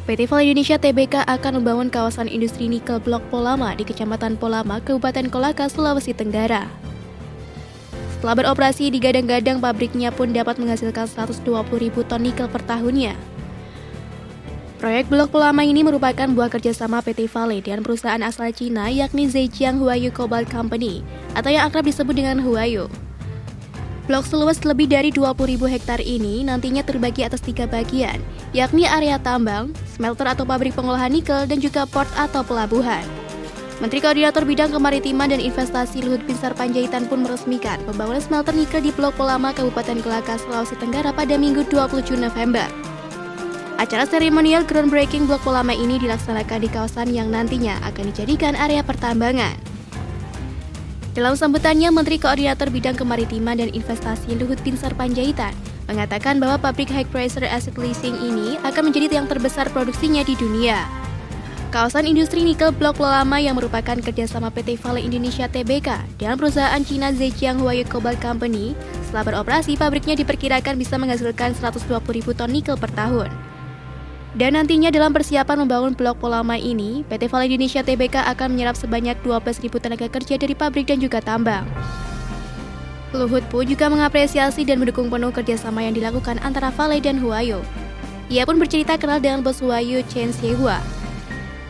PT Vale Indonesia Tbk akan membangun kawasan industri nikel Blok Polama di Kecamatan Polama, Kabupaten Kolaka, Sulawesi Tenggara. Setelah beroperasi, digadang-gadang pabriknya pun dapat menghasilkan 120.000 ton nikel per tahunnya. Proyek Blok Polama ini merupakan buah kerjasama PT Vale dengan perusahaan asal Cina yakni Zhejiang Huayu Cobalt Company atau yang akrab disebut dengan Huayu. Blok seluas lebih dari 20.000 hektar ini nantinya terbagi atas 3 bagian, yakni area tambang, smelter atau pabrik pengolahan nikel, dan juga port atau pelabuhan. Menteri Koordinator Bidang Kemaritiman dan Investasi Luhut Binsar Panjaitan pun meresmikan pembangunan smelter nikel di Blok Polama, Kabupaten Kolaka, Sulawesi Tenggara pada Minggu 27 November. Acara seremonial groundbreaking Blok Polama ini dilaksanakan di kawasan yang nantinya akan dijadikan area pertambangan. Dalam sambutannya, Menteri Koordinator Bidang Kemaritiman dan Investasi Luhut Binsar Panjaitan mengatakan bahwa pabrik high pressure acid leasing ini akan menjadi yang terbesar produksinya di dunia. Kawasan industri nikel Blok Polama yang merupakan kerjasama PT Vale Indonesia Tbk dengan perusahaan Cina Zhejiang Huayu Cobalt Company, setelah beroperasi pabriknya diperkirakan bisa menghasilkan 120.000 ton nikel per tahun. Dan nantinya dalam persiapan membangun Blok Polama ini, PT Vale Indonesia Tbk akan menyerap sebanyak 12.000 tenaga kerja dari pabrik dan juga tambang. Luhut pun juga mengapresiasi dan mendukung penuh kerjasama yang dilakukan antara Vale dan Huayu. Ia pun bercerita kenal dengan bos Huayu, Chen Xiehua.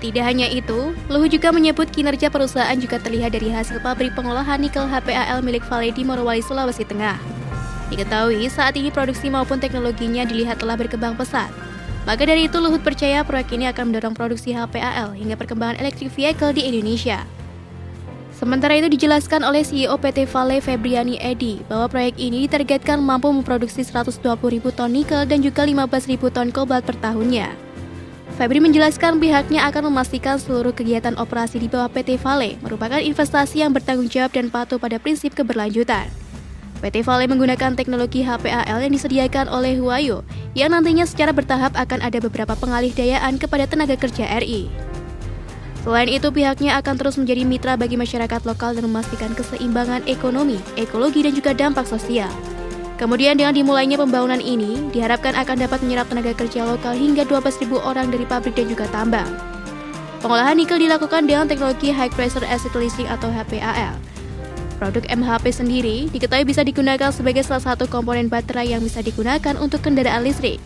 Tidak hanya itu, Luhut juga menyebut kinerja perusahaan juga terlihat dari hasil pabrik pengolahan nikel HPAL milik Vale di Morowali, Sulawesi Tengah. Diketahui saat ini produksi maupun teknologinya dilihat telah berkembang pesat. Maka dari itu, Luhut percaya proyek ini akan mendorong produksi HPAL hingga perkembangan electric vehicle di Indonesia. Sementara itu dijelaskan oleh CEO PT Vale Febriani Edi bahwa proyek ini ditargetkan mampu memproduksi 120.000 ton nikel dan juga 15.000 ton kobalt per tahunnya. Febri menjelaskan pihaknya akan memastikan seluruh kegiatan operasi di bawah PT Vale merupakan investasi yang bertanggung jawab dan patuh pada prinsip keberlanjutan. PT Vale menggunakan teknologi HPAL yang disediakan oleh Huayu, yang nantinya secara bertahap akan ada beberapa pengalih-dayaan kepada tenaga kerja RI. Selain itu, pihaknya akan terus menjadi mitra bagi masyarakat lokal dan memastikan keseimbangan ekonomi, ekologi, dan juga dampak sosial. Kemudian dengan dimulainya pembangunan ini, diharapkan akan dapat menyerap tenaga kerja lokal hingga 12.000 orang dari pabrik dan juga tambang. Pengolahan nikel dilakukan dengan teknologi High Pressure Acid Leasing atau HPAL. Produk MHP sendiri diketahui bisa digunakan sebagai salah satu komponen baterai yang bisa digunakan untuk kendaraan listrik.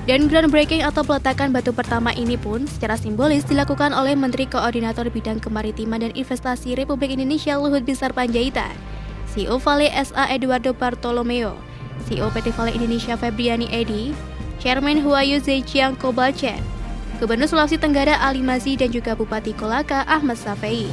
Dan groundbreaking atau peletakan batu pertama ini pun secara simbolis dilakukan oleh Menteri Koordinator Bidang Kemaritiman dan Investasi Republik Indonesia Luhut Binsar Panjaitan, CEO Vale SA Eduardo Bartolomeo, CEO PT Vale Indonesia Febriani Edi, Chairman Huayu Zhejiang Cobalt Chen, Gubernur Sulawesi Tenggara Ali Mazi dan juga Bupati Kolaka Ahmad Safei.